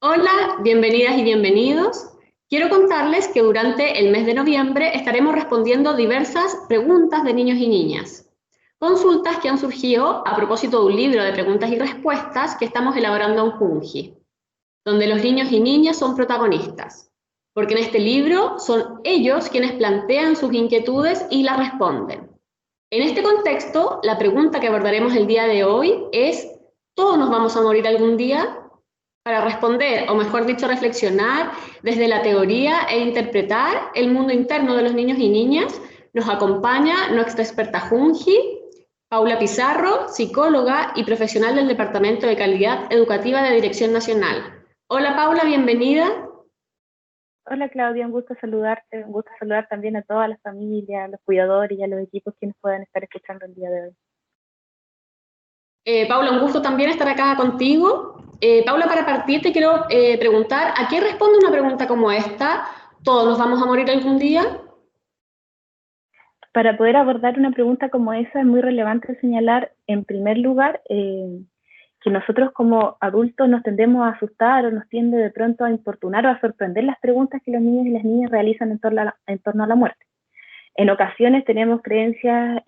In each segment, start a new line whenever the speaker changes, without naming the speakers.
Hola, bienvenidas y bienvenidos. Quiero contarles que durante el mes de noviembre estaremos respondiendo diversas preguntas de niños y niñas. Consultas que han surgido a propósito de un libro de preguntas y respuestas que estamos elaborando en Junji, donde los niños y niñas son protagonistas, porque en este libro son ellos quienes plantean sus inquietudes y las responden. En este contexto, la pregunta que abordaremos el día de hoy es: ¿todos nos vamos a morir algún día? Para responder, o mejor dicho, reflexionar desde la teoría e interpretar el mundo interno de los niños y niñas, nos acompaña nuestra experta Junji, Paula Pizarro, psicóloga y profesional del Departamento de Calidad Educativa de Dirección Nacional. Hola Paula, bienvenida.
Hola Claudia, un gusto saludarte, un gusto saludar también a toda la familia, a los cuidadores y a los equipos que nos puedan estar escuchando el día de hoy.
Paula, un gusto también estar acá contigo. Paula, para partir te quiero preguntar, ¿a qué responde una pregunta como esta? ¿Todos nos vamos a morir algún día?
Para poder abordar una pregunta como esa es muy relevante señalar, en primer lugar, que nosotros como adultos nos tendemos a asustar o nos tiende de pronto a importunar o a sorprender las preguntas que los niños y las niñas realizan en torno a la muerte. En ocasiones tenemos creencias,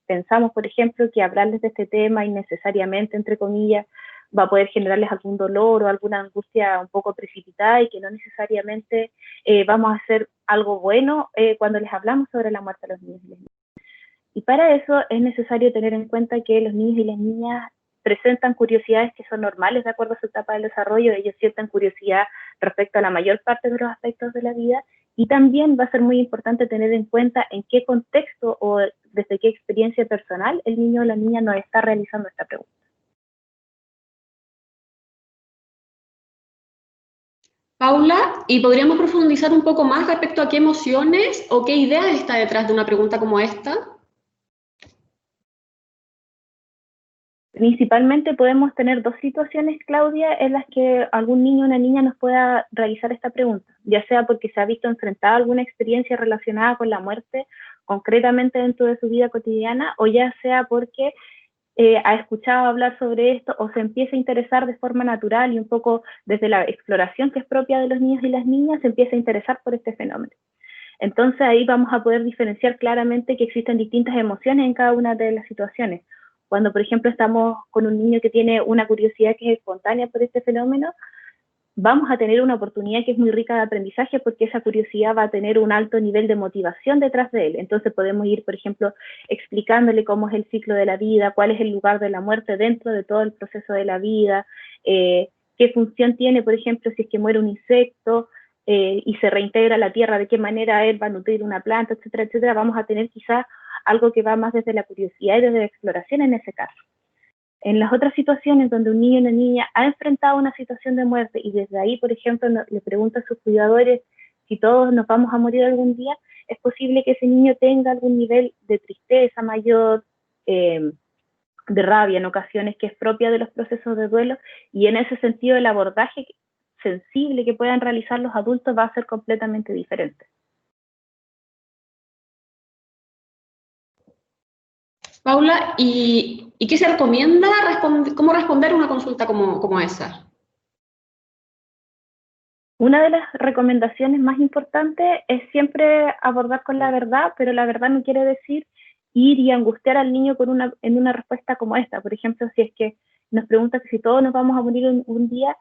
pensamos, por ejemplo, que hablarles de este tema innecesariamente, entre comillas, va a poder generarles algún dolor o alguna angustia un poco precipitada y que no necesariamente vamos a hacer algo bueno cuando les hablamos sobre la muerte a los niños y las niñas. Y para eso es necesario tener en cuenta que los niños y las niñas presentan curiosidades que son normales de acuerdo a su etapa del desarrollo. Ellos sienten curiosidad respecto a la mayor parte de los aspectos de la vida, y también va a ser muy importante tener en cuenta en qué contexto o desde qué experiencia personal el niño o la niña nos está realizando esta pregunta.
Paula, ¿y podríamos profundizar un poco más respecto a qué emociones o qué idea está detrás de una pregunta como esta?
Principalmente podemos tener dos situaciones, Claudia, en las que algún niño o una niña nos pueda realizar esta pregunta, ya sea porque se ha visto enfrentada a alguna experiencia relacionada con la muerte concretamente dentro de su vida cotidiana, o ya sea porque ha escuchado hablar sobre esto o se empieza a interesar de forma natural y un poco desde la exploración que es propia de los niños y las niñas, se empieza a interesar por este fenómeno. Entonces ahí vamos a poder diferenciar claramente que existen distintas emociones en cada una de las situaciones. Cuando, por ejemplo, estamos con un niño que tiene una curiosidad que es espontánea por este fenómeno, vamos a tener una oportunidad que es muy rica de aprendizaje porque esa curiosidad va a tener un alto nivel de motivación detrás de él. Entonces podemos ir, por ejemplo, explicándole cómo es el ciclo de la vida, cuál es el lugar de la muerte dentro de todo el proceso de la vida, qué función tiene, por ejemplo, si es que muere un insecto y se reintegra a la tierra, de qué manera él va a nutrir una planta, etcétera, etcétera. Vamos a tener quizás algo que va más desde la curiosidad y desde la exploración en ese caso. En las otras situaciones donde un niño o una niña ha enfrentado una situación de muerte y desde ahí, por ejemplo, le pregunta a sus cuidadores si todos nos vamos a morir algún día, es posible que ese niño tenga algún nivel de tristeza mayor, de rabia en ocasiones, que es propia de los procesos de duelo, y en ese sentido el abordaje sensible que puedan realizar los adultos va a ser completamente diferente.
Paula, ¿y qué se recomienda? ¿Cómo responder a una consulta como esa?
Una de las recomendaciones más importantes es siempre abordar con la verdad, pero la verdad no quiere decir ir y angustiar al niño en una respuesta como esta. Por ejemplo, si es que nos pregunta que si todos nos vamos a morir un día,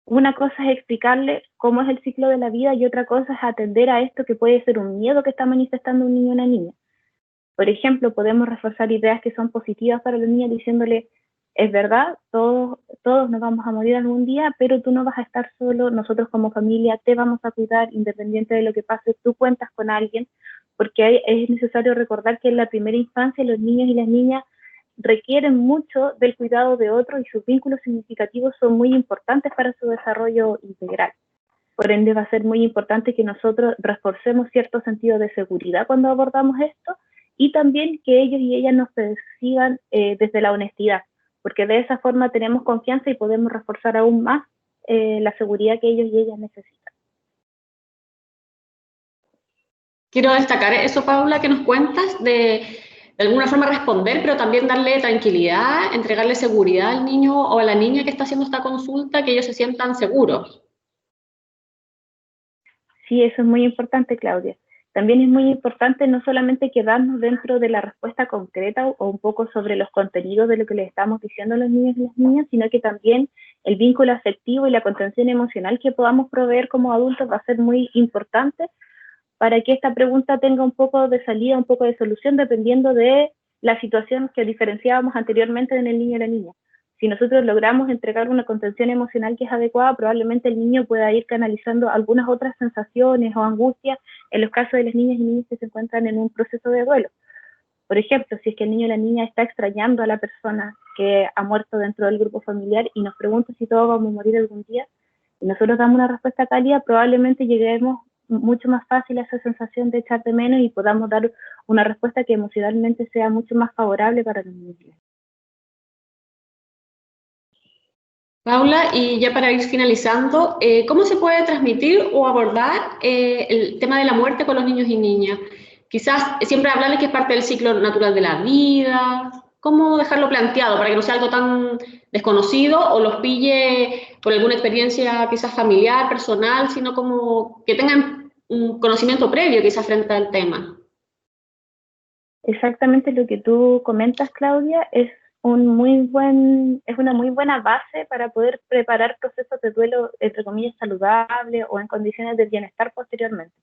una cosa es explicarle cómo es el ciclo de la vida y otra cosa es atender a esto que puede ser un miedo que está manifestando un niño o una niña. Por ejemplo, podemos reforzar ideas que son positivas para los niños diciéndole, es verdad, todos nos vamos a morir algún día, pero tú no vas a estar solo, nosotros como familia te vamos a cuidar independiente de lo que pase, tú cuentas con alguien, porque es necesario recordar que en la primera infancia los niños y las niñas requieren mucho del cuidado de otros y sus vínculos significativos son muy importantes para su desarrollo integral. Por ende, va a ser muy importante que nosotros reforcemos cierto sentido de seguridad cuando abordamos esto y también que ellos y ellas nos perciban desde la honestidad, porque de esa forma tenemos confianza y podemos reforzar aún más la seguridad que ellos y ellas necesitan.
Quiero destacar eso, Paula, que nos cuentas de alguna forma responder, pero también darle tranquilidad, entregarle seguridad al niño o a la niña que está haciendo esta consulta, que ellos se sientan seguros.
Sí, eso es muy importante, Claudia. También es muy importante no solamente quedarnos dentro de la respuesta concreta o un poco sobre los contenidos de lo que les estamos diciendo a los niños y las niñas, sino que también el vínculo afectivo y la contención emocional que podamos proveer como adultos va a ser muy importante para que esta pregunta tenga un poco de salida, un poco de solución, dependiendo de la situación que diferenciábamos anteriormente en el niño y la niña. Si nosotros logramos entregar una contención emocional que es adecuada, probablemente el niño pueda ir canalizando algunas otras sensaciones o angustias en los casos de las niñas y niños que se encuentran en un proceso de duelo. Por ejemplo, si es que el niño o la niña está extrañando a la persona que ha muerto dentro del grupo familiar y nos pregunta si todos vamos a morir algún día, y nosotros damos una respuesta cálida, probablemente lleguemos mucho más fácil a esa sensación de echar de menos y podamos dar una respuesta que emocionalmente sea mucho más favorable para los niños.
Paula, y ya para ir finalizando, ¿cómo se puede transmitir o abordar el tema de la muerte con los niños y niñas? Quizás siempre hablarles que es parte del ciclo natural de la vida. ¿Cómo dejarlo planteado para que no sea algo tan desconocido o los pille por alguna experiencia quizás familiar, personal, sino como que tengan un conocimiento previo quizás frente al tema?
Exactamente lo que tú comentas, Claudia, es una muy buena base para poder preparar procesos de duelo, entre comillas, saludables o en condiciones de bienestar posteriormente.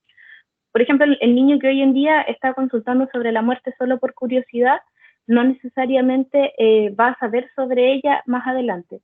Por ejemplo, el niño que hoy en día está consultando sobre la muerte solo por curiosidad, no necesariamente va a saber sobre ella más adelante.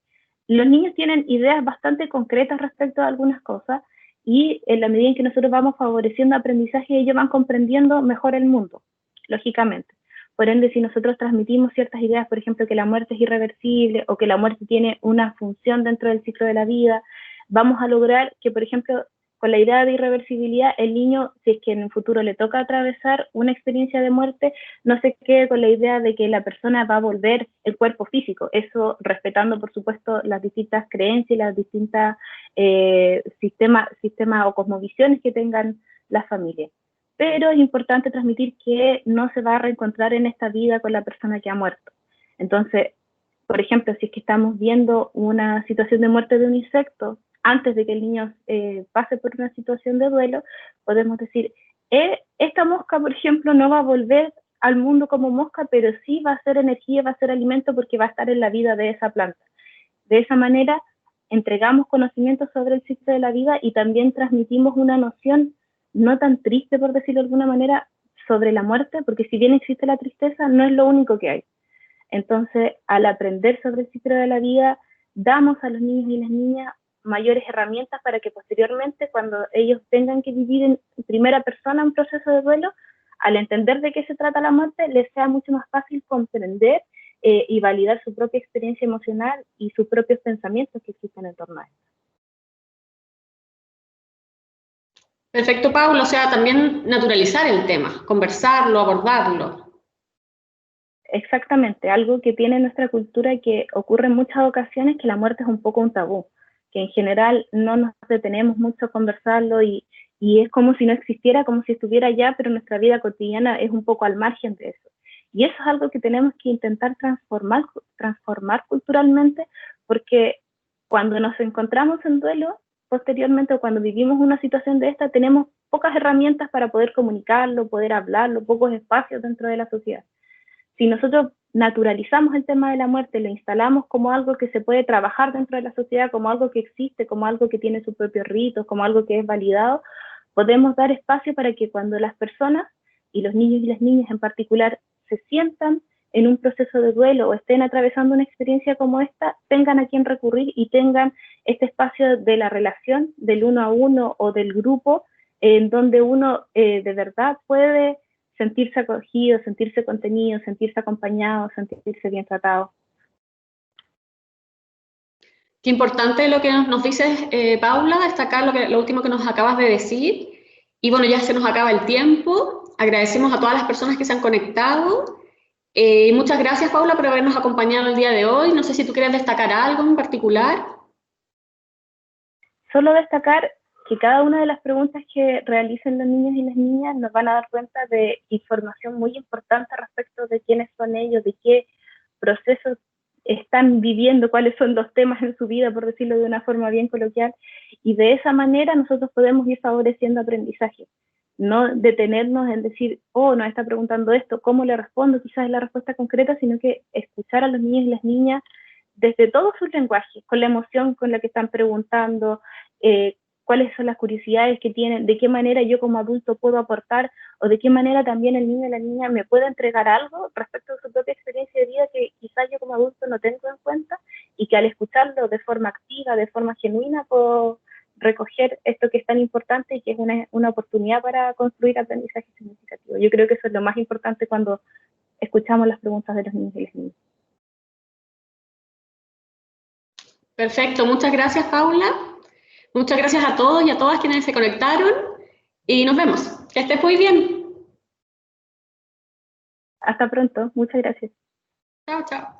Los niños tienen ideas bastante concretas respecto a algunas cosas y en la medida en que nosotros vamos favoreciendo aprendizaje, ellos van comprendiendo mejor el mundo, lógicamente. Por ende, si nosotros transmitimos ciertas ideas, por ejemplo, que la muerte es irreversible o que la muerte tiene una función dentro del ciclo de la vida, vamos a lograr que, por ejemplo, con la idea de irreversibilidad, el niño, si es que en el futuro le toca atravesar una experiencia de muerte, no se quede con la idea de que la persona va a volver el cuerpo físico, eso respetando, por supuesto, las distintas creencias y las distintas sistemas o cosmovisiones que tengan las familias. Pero es importante transmitir que no se va a reencontrar en esta vida con la persona que ha muerto. Entonces, por ejemplo, si es que estamos viendo una situación de muerte de un insecto, antes de que el niño pase por una situación de duelo, podemos decir, esta mosca, por ejemplo, no va a volver al mundo como mosca, pero sí va a ser energía, va a ser alimento porque va a estar en la vida de esa planta. De esa manera, entregamos conocimientos sobre el ciclo de la vida y también transmitimos una noción no tan triste, por decirlo de alguna manera, sobre la muerte, porque si bien existe la tristeza, no es lo único que hay. Entonces, al aprender sobre el ciclo de la vida, damos a los niños y las niñas mayores herramientas para que posteriormente, cuando ellos tengan que vivir en primera persona un proceso de duelo, al entender de qué se trata la muerte, les sea mucho más fácil comprender y validar su propia experiencia emocional y sus propios pensamientos que existen en torno a esto.
Perfecto, Paula, o sea, también naturalizar el tema, conversarlo, abordarlo.
Exactamente, algo que tiene nuestra cultura que ocurre en muchas ocasiones, que la muerte es un poco un tabú, que en general no nos detenemos mucho a conversarlo y es como si no existiera, como si estuviera allá, pero nuestra vida cotidiana es un poco al margen de eso. Y eso es algo que tenemos que intentar transformar culturalmente, porque cuando nos encontramos en duelo, posteriormente o cuando vivimos una situación de esta, tenemos pocas herramientas para poder comunicarlo, poder hablarlo, pocos espacios dentro de la sociedad. Si nosotros naturalizamos el tema de la muerte, lo instalamos como algo que se puede trabajar dentro de la sociedad, como algo que existe, como algo que tiene sus propios ritos, como algo que es validado, podemos dar espacio para que cuando las personas, y los niños y las niñas en particular, se sientan en un proceso de duelo o estén atravesando una experiencia como esta, tengan a quien recurrir y tengan este espacio de la relación, del uno a uno o del grupo, en donde uno de verdad puede sentirse acogido, sentirse contenido, sentirse acompañado, sentirse bien tratado.
Qué importante lo que nos dices, Paula, destacar lo último que nos acabas de decir. Y bueno, ya se nos acaba el tiempo. Agradecemos a todas las personas que se han conectado. Muchas gracias, Paula, por habernos acompañado el día de hoy. No sé si tú quieres destacar algo en particular.
Solo destacar que cada una de las preguntas que realicen los niños y las niñas nos van a dar cuenta de información muy importante respecto de quiénes son ellos, de qué procesos están viviendo, cuáles son los temas en su vida, por decirlo de una forma bien coloquial, y de esa manera nosotros podemos ir favoreciendo aprendizaje. No detenernos en decir, oh, nos está preguntando esto, ¿cómo le respondo? Quizás es la respuesta concreta, sino que escuchar a los niños y las niñas desde todos sus lenguajes, con la emoción con la que están preguntando, cuáles son las curiosidades que tienen, de qué manera yo como adulto puedo aportar, o de qué manera también el niño y la niña me puede entregar algo respecto a su propia experiencia de vida que quizás yo como adulto no tengo en cuenta, y que al escucharlo de forma activa, de forma genuina, puedo recoger esto que es tan importante y que es una oportunidad para construir aprendizaje significativo. Yo creo que eso es lo más importante cuando escuchamos las preguntas de los niños y las niñas.
Perfecto, muchas gracias, Paula. Muchas gracias a todos y a todas quienes se conectaron y nos vemos. Que estés muy bien.
Hasta pronto, muchas gracias.
Chao, chao.